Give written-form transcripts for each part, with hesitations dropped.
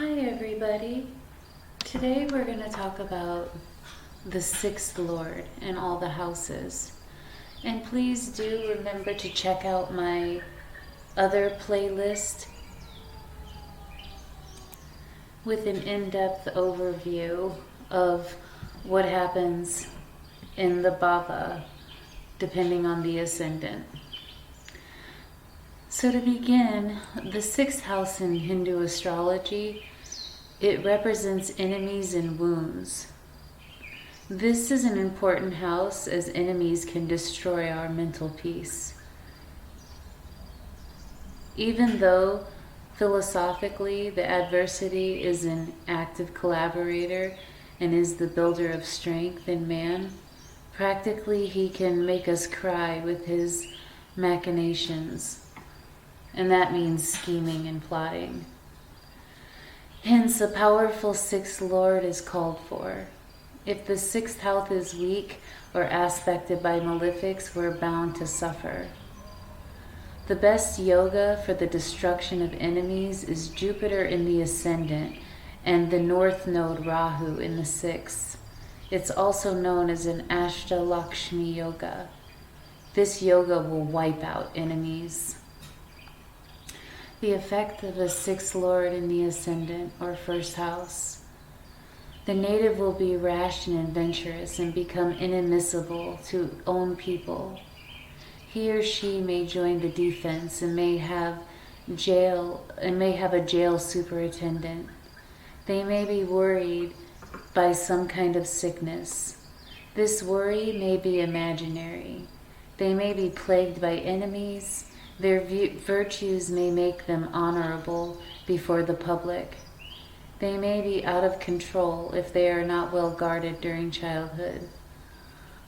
Hi everybody. Today we're going to talk about the sixth Lord and all the houses. And please do remember to check out my other playlist with an in-depth overview of what happens in the bhava depending on the ascendant. So to begin, the sixth house in Hindu astrology, it represents enemies and wounds. This is an important house as enemies can destroy our mental peace. Even though philosophically the adversity is an active collaborator and is the builder of strength in man, practically he can make us cry with his machinations. And that means scheming and plotting. Hence, a powerful sixth lord is called for. If the sixth house is weak or aspected by malefics, we're bound to suffer. The best yoga for the destruction of enemies is Jupiter in the ascendant and the north node Rahu in the sixth. It's also known as an Ashtalakshmi yoga. This yoga will wipe out enemies. The effect of the sixth lord in the ascendant or first house. The native will be rash and adventurous and become inadmissible to own people. He or she may join the defense and may have a jail superintendent. They may be worried by some kind of sickness. This worry may be imaginary. They may be plagued by enemies. Their virtues may make them honorable before the public. They may be out of control if they are not well guarded during childhood.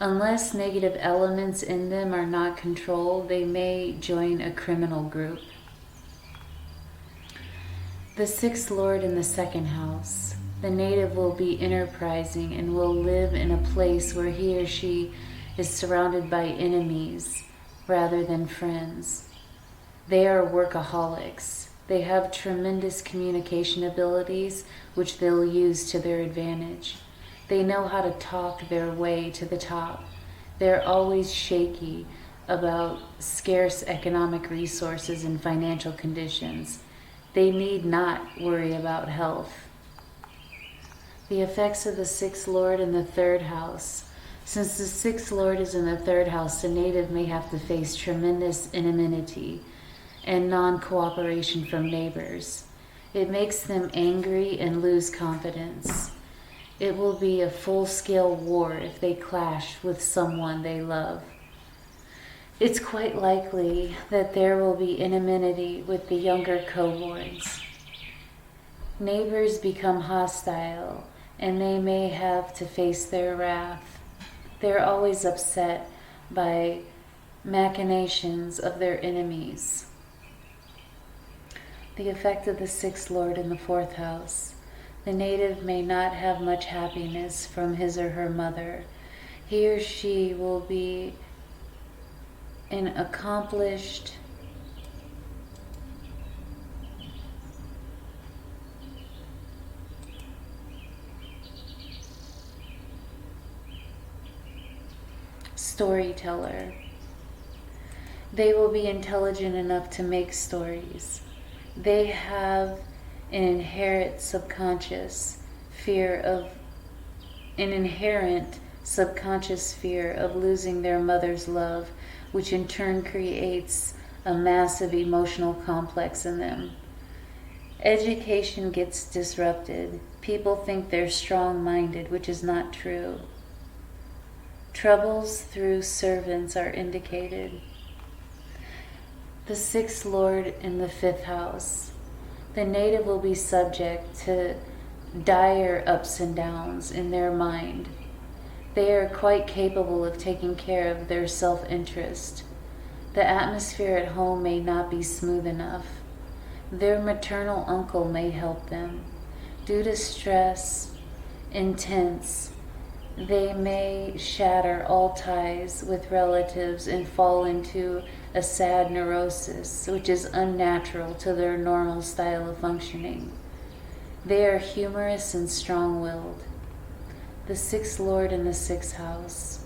Unless negative elements in them are not controlled, they may join a criminal group. The sixth lord in the second house. The native will be enterprising and will live in a place where he or she is surrounded by enemies rather than friends. They are workaholics. They have tremendous communication abilities, which they'll use to their advantage. They know how to talk their way to the top. They're always shaky about scarce economic resources and financial conditions. They need not worry about health. The effects of the sixth lord in the third house. Since the sixth lord is in the third house, the native may have to face tremendous enmity and non-cooperation from neighbors. It makes them angry and lose confidence. It will be a full-scale war if they clash with someone they love. It's quite likely that there will be enmity with the younger cohorts. Neighbors become hostile, and they may have to face their wrath. They're always upset by machinations of their enemies. The effect of the sixth lord in the fourth house. The native may not have much happiness from his or her mother. He or she will be an accomplished storyteller. They will be intelligent enough to make stories. They have an inherent subconscious fear of losing their mother's love, which in turn creates a massive emotional complex in them. Education gets disrupted. People think they're strong-minded, which is not true. Troubles through servants are indicated. The sixth lord in the fifth house. The native will be subject to dire ups and downs in their mind. They are quite capable of taking care of their self-interest. The atmosphere at home may not be smooth enough. Their maternal uncle may help them. Due to stress, intense, they may shatter all ties with relatives and fall into a sad neurosis, which is unnatural to their normal style of functioning. They are humorous and strong-willed. The sixth lord in the sixth house.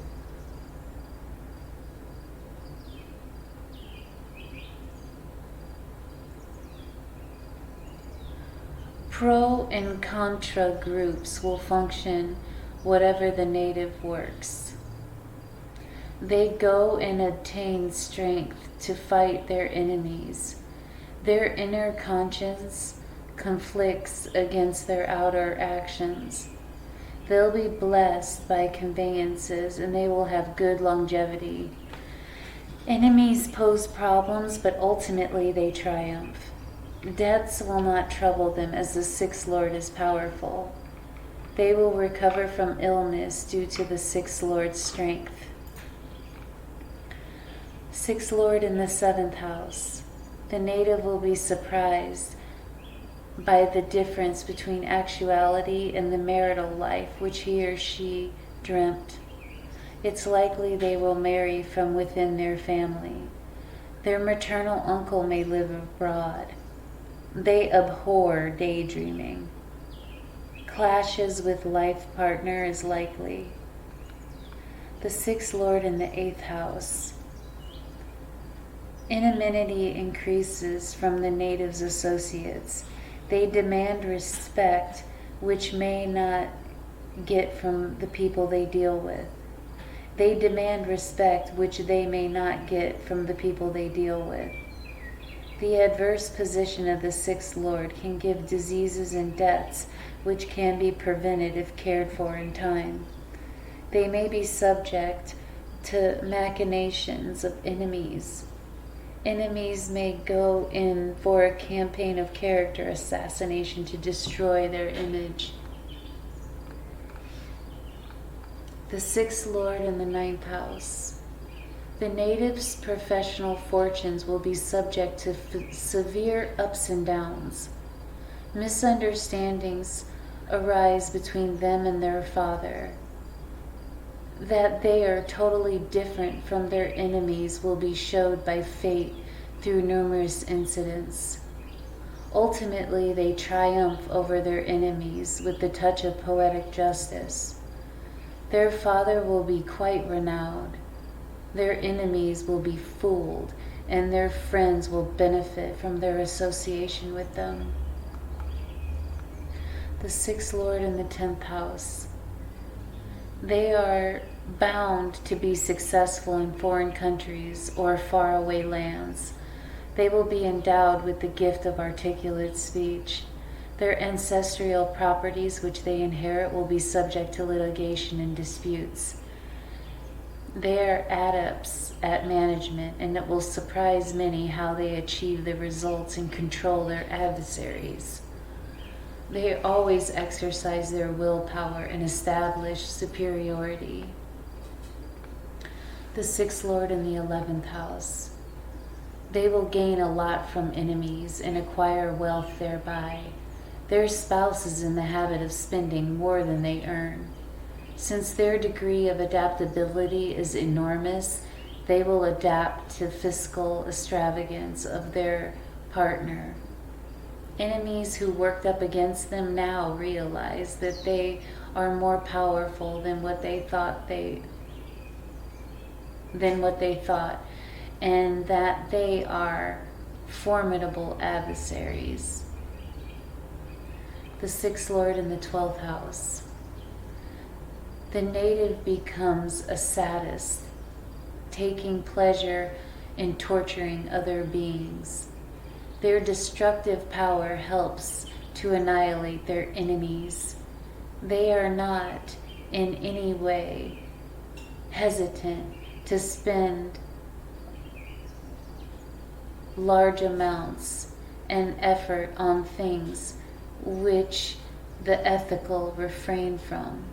Pro and contra groups will function whatever the native works. They go and obtain strength to fight their enemies. Their inner conscience conflicts against their outer actions. They'll be blessed by conveyances and they will have good longevity. Enemies pose problems, but ultimately they triumph. Deaths will not trouble them as the sixth lord is powerful. They will recover from illness due to the sixth lord's strength. Sixth lord in the seventh house. The native will be surprised by the difference between actuality and the marital life which he or she dreamt. It's likely they will marry from within their family. Their maternal uncle may live abroad. They abhor daydreaming. Clashes with life partner is likely. The sixth lord in the eighth house. Enmity increases from the native's associates. They demand respect which may not get from the people they deal with. They demand respect which they may not get from the people they deal with. The adverse position of the sixth lord can give diseases and deaths which can be prevented if cared for in time. They may be subject to machinations of enemies. Enemies may go in for a campaign of character assassination to destroy their image. The sixth lord in the ninth house. The native's professional fortunes will be subject to severe ups and downs. Misunderstandings arise between them and their father. That they are totally different from their enemies will be showed by fate through numerous incidents. Ultimately, they triumph over their enemies with the touch of poetic justice. Their father will be quite renowned. Their enemies will be fooled, and their friends will benefit from their association with them. The sixth lord in the 10th house. They are bound to be successful in foreign countries or faraway lands. They will be endowed with the gift of articulate speech. Their ancestral properties which they inherit will be subject to litigation and disputes. They are adepts at management, and it will surprise many how they achieve the results and control their adversaries. They always exercise their willpower and establish superiority. The sixth lord in the 11th house. They will gain a lot from enemies and acquire wealth thereby. Their spouse is in the habit of spending more than they earn. Since their degree of adaptability is enormous, they will adapt to fiscal extravagance of their partner. Enemies who worked up against them now realize that they are more powerful than what they thought, and that they are formidable adversaries. The sixth lord in the 12th house. The native becomes a sadist, taking pleasure in torturing other beings. Their destructive power helps to annihilate their enemies. They are not in any way hesitant to spend large amounts and effort on things which the ethical refrain from.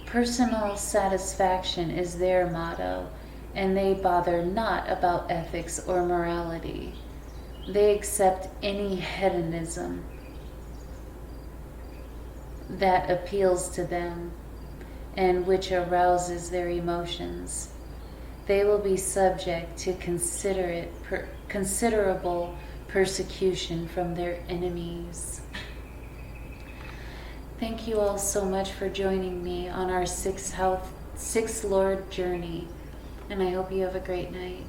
Personal satisfaction is their motto, and they bother not about ethics or morality. They accept any hedonism that appeals to them and which arouses their emotions. They will be subject to considerable persecution from their enemies. thank you all so much for joining me on our sixth Lord journey. And I hope you have a great night.